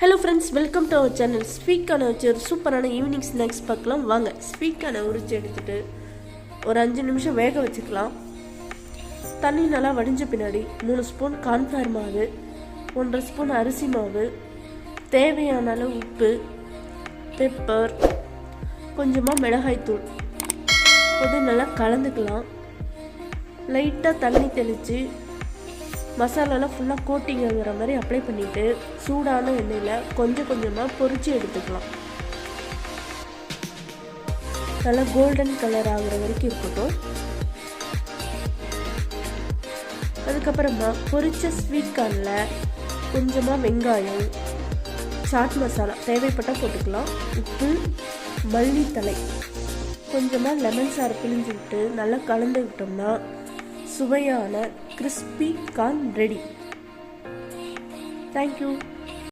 Hello friends, welcome to our channel. Sweet கார்னை வச்சு ஒரு சூப்பரான ஈவினிங் ஸ்நாக்ஸ் பார்க்கலாம் வாங்க. ஸ்வீட் கார்னை உரிச்சு எடுத்துகிட்டு ஒரு 5 நிமிஷம் வேக வச்சுக்கலாம். தண்ணி நல்லா வடிஞ்ச பின்னாடி 3 ஸ்பூன் கார்ன்ஃப்ளவர் மாவு, 1.5 ஸ்பூன் அரிசி மாவு, தேவையான அளவு உப்பு, பெப்பர், கொஞ்சமாக மிளகாய்த்தூள் போட்டு நல்லா கலந்துக்கலாம். லைட்டாக தண்ணி தெளித்து மசாலாலாம் ஃபுல்லாக கோட்டிங் ஆகிற மாதிரி அப்ளை பண்ணிவிட்டு சூடான எண்ணெயில் கொஞ்சம் கொஞ்சமாக பொரித்து எடுத்துக்கலாம். நல்லா கோல்டன் கலர் ஆகிற வரைக்கும் இருக்கட்டும். அதுக்கப்புறமா பொரிச்ச ஸ்வீட் கார்னில் கொஞ்சமாக வெங்காயம், சாட் மசாலா தேவைப்பட்டால் போட்டுக்கலாம், உப்பு, மல்லித்தழை, கொஞ்சமாக லெமன் சாறு பிழிஞ்சு விட்டு நல்லா கலந்து விட்டோம்னா சுவையான கிறிஸ்பி கார்ன் ரெடி. தேங்க்யூ.